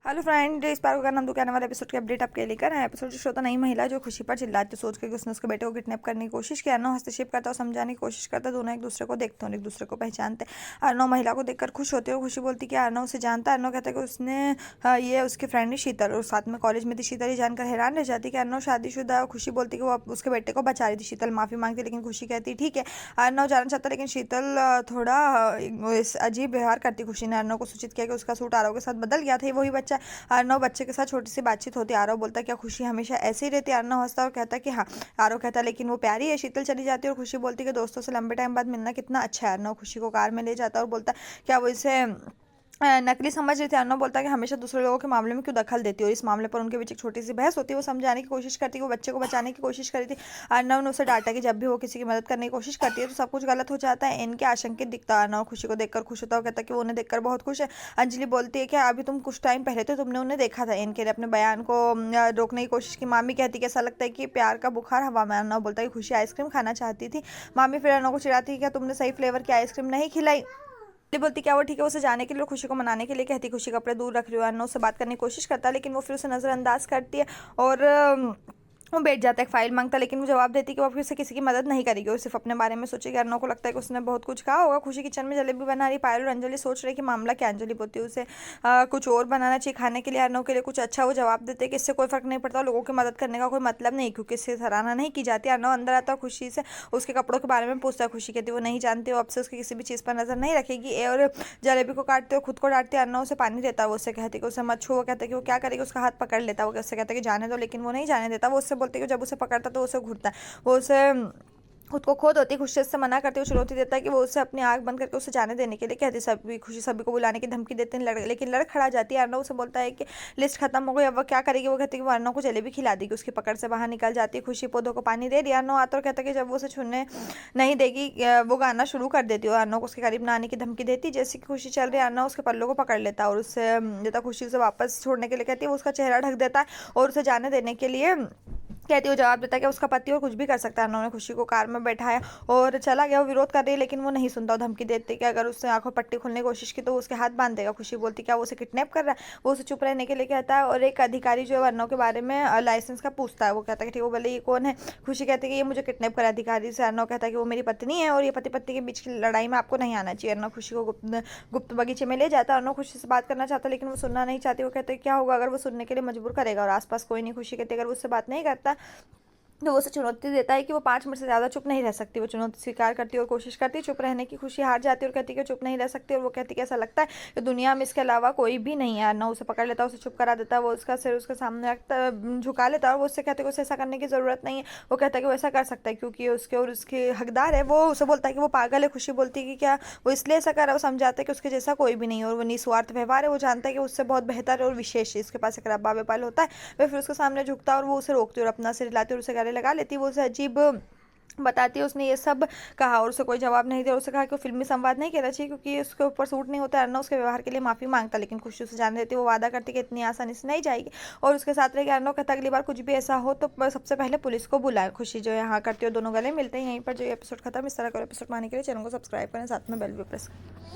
Hello friend, इस बार का नाम दुकान वाले एपिसोड की अपडेट आपके लेकर आए। एपिसोड जो श्रोता नई महिला जो खुशी पर चिल्लाती सोच कर कि उसने उसके बेटे को किडनैप करने की कोशिश किया। अर्नव हस्तक्षेप करता और समझाने की कोशिश करता। दोनों एक दूसरे को देखते और एक दूसरे को पहचानते। अर्नव महिला को देखकर खुश होती है और खुशी बोलती कि अर्नव उसे जानता है। अर्नव कहता है कि उसने ये उसकी फ्रेंड है शीतल और साथ में कॉलेज में थी। शीतल ये जानकर हैरान रह जाती कि अर्नव शादीशुदा है और खुशी बोलती कि वो उसके बेटे को बचा रही थी। शीतल माफी मांगती लेकिन खुशी कहती ठीक है। अर्नव जाना चाहता लेकिन शीतल थोड़ा अजीब व्यवहार करती। खुशी ने अर्नव को सूचित किया कि उसका सूट आरव के साथ बदल गया था। वही बच्चा अर्नव बच्चे के साथ छोटी सी बातचीत होती है। आरव बोलता है क्या खुशी हमेशा ऐसे ही रहती है? अर्नव हंसता और कहता है कि हाँ। आरव कहता है लेकिन वो प्यारी है। शीतल चली जाती है और खुशी बोलती है कि दोस्तों से लंबे टाइम बाद मिलना कितना अच्छा है। अर्नव खुशी को कार में ले जाता है और बोलता है क्या वो इसे नकली समझ रही थी। अर्नव बोलता है कि हमेशा दूसरे लोगों के मामले में क्यों दखल देती है और इस मामले पर उनके बीच एक छोटी सी बहस होती है। वो समझाने की कोशिश करती है कि वो बच्चे को बचाने की कोशिश करी थी। अर्नव ने उसे डांटा कि जब भी वो किसी की मदद करने की कोशिश करती है तो सब कुछ गलत हो जाता है। इनके आशंकित दिखता है। अर्नव खुशी को देखकर खुश होता है और कहता है कि वो उन्हें देखकर बहुत खुश है। अंजलि बोलती है कि अभी तुम कुछ टाइम पहले तो तुमने उन्हें देखा था। इनके ने अपने बयान को रोकने की कोशिश की। मामी कहती कि ऐसा लगता है कि प्यार का बुखार हवा में। अर्नव बोलता है कि खुशी आइसक्रीम खाना चाहती थी। मामी फिर अर्नव को चिढ़ाती है क्या तुमने सही फ्लेवर की आइसक्रीम नहीं खिलाई। बोलती क्या वो ठीक है। उसे जाने के लिए और खुशी को मनाने के लिए कहती। खुशी कपड़े दूर रख रही है। अर्नव से बात करने की कोशिश करता है लेकिन वो फिर उसे नजरअंदाज करती है और वो बैठ जाता है। एक फाइल मांगता है लेकिन वो जवाब देती है कि वो फिर से किसी की मदद नहीं करेगी और सिर्फ अपने बारे में सोचेगी। अर्नव को लगता है कि उसने बहुत कुछ कहा होगा। खुशी किचन में जलेबी बना रही। पायल और अंजलि सोच रही कि मामला क्या। अंजलि बोलती है उसे कुछ और बनाना चाहिए खाने के लिए। अर्नव के लिए कुछ अच्छा। वो जवाब देते हैं कि इससे कोई फर्क नहीं पड़ता। लोगों की मदद करने का कोई मतलब नहीं क्योंकि इससे सराहना नहीं की जाती। अर्नव अंदर आता है खुशी से उसके कपड़ों के बारे में पूछता है। खुशी कहती है वो नहीं जानती। वो अब से उसकी किसी भी चीज़ पर नजर नहीं रखेगी और जलेबी को काटते और खुद को डांटते। अर्नव उसे पानी देता है। वो उससे कहती है कि उसे मत छू। वो कहता है कि वो क्या करेगी। उसका हाथ पकड़ लेता है। वो उससे कहता है कि जाने दो लेकिन वो नहीं जाने देता। वो उससे बोलती है कि जब उसे पकड़ता तो उसे घूरता है। वो उसे खुद को खोद होती। खुशी से मना करती है। चुनौती देता है कि वो उसे अपनी आंख बंद करके उसे जाने देने के लिए कहती। सभी खुशी सभी को बुलाने की धमकी देते हैं लेकिन लड़ खड़ा जाती है। अर्नव उसे बोलता है कि लिस्ट खत्म हो गई अब वो क्या करेगी। वो कहती है कि वो अर्नव को जलेबी खिला देगी। उसकी पकड़ से बाहर निकल जाती है। खुशी पौधों को पानी दे रही है। अर्नव आता और कहता है कि जब वो उसे छूने नहीं देगी वो गाना शुरू कर देती है। अर्नव को उसके करीब ना आने की धमकी देती। जैसे कि खुशी चल रही है अर्नव उसके पल्लों को पकड़ लेता है और उससे देता। खुशी उसे वापस छोड़ने के लिए कहती है। वो उसका चेहरा ढक देता है और उसे जाने देने के लिए कहती है। वो जवाब देता है कि उसका पति और कुछ भी कर सकता है। उन्होंने खुशी को कार में बैठाया और चला गया। वो विरोध कर रही है लेकिन वो नहीं सुनता। वो धमकी देते कि अगर उसने आंखों पट्टी खोलने की कोशिश की तो वो उसके हाथ बांध देगा। खुशी बोलती क्या वो उसे किडनैप कर रहा है। वो उसे चुप रहने के लिए कहता है और एक अधिकारी जो है अर्नव के बारे में लाइसेंस का पूछता है। वो कहता है कि ठीक है। वो बोले ये कौन है। खुशी कहती है कि ये मुझे किडनैप करा अधिकारी से। अर्नव कहता है कि वो मेरी पत्नी है और ये पति पत्नी के बीच की लड़ाई में आपको नहीं आना चाहिए। अर्नव खुशी को गुप्त बगीचे में ले जाता है। अर्नव खुशी से बात करना चाहता लेकिन वो सुनना नहीं चाहती। वो कहते हैं क्या होगा अगर वो सुनने के लिए मजबूर करेगा और आसपास कोई नहीं। खुशी कहती है अगर वो उससे बात नहीं करता तो वो उसे चुनौती देता है कि वो 5 मिनट से ज़्यादा चुप नहीं रह सकती। वो चुनौती स्वीकार करती है और कोशिश करती है चुप रहने की। खुशी हार जाती है और कहती है कि चुप नहीं रह सकती और वो कहती है कि ऐसा लगता है कि दुनिया में इसके अलावा कोई भी नहीं है। ना उसे पकड़ लेता है उसे चुप करा देता है। वो उसका सिर उसके सामने रखता झुका लेता है और वो उससे कहते हैं कि उसे ऐसा करने की ज़रूरत नहीं है। वो कहता है कि वो ऐसा कर सकता है क्योंकि उसके और उसके हकदार है। वो उसे बोलता है कि वो पागल है। खुशी बोलती है कि क्या वो इसलिए ऐसा कर रहा है। वो समझाता है कि उसके जैसा कोई भी नहीं है और वो निस्वार्थ व्यवहार है। वो जानता है कि उससे बहुत बेहतर और विशेष है। इसके पास एक रब्बा वेपाल होता है। वह फिर उसके सामने झुकता है और वो उसे रोकती है और अपना सिर हिलाती है और उसे गले लगा लेती है। वो उसे अजीब बताती है उसने ये सब कहा और उसे कोई जवाब नहीं दिया। उसे कहा कि वो फिल्मी संवाद नहीं कहना चाहिए क्योंकि उसके ऊपर सूट नहीं होता। अर्नव उसके व्यवहार के लिए माफी मांगता लेकिन खुशी उसे जाने देती। वो वादा करती कि इतनी आसानी से नहीं जाएगी और उसके साथ रह के अर्नव कहता अगली बार कुछ भी ऐसा हो तो सबसे पहले पुलिस को बुलाए। खुशी जो है यहाँ करती है। दोनों गले मिलते हैं। यहीं पर जो एपिसोड खत्म। इस तरह का एपिसोड पाने के लिए चैनल को सब्सक्राइब करें साथ में बेल भी प्रेस करें।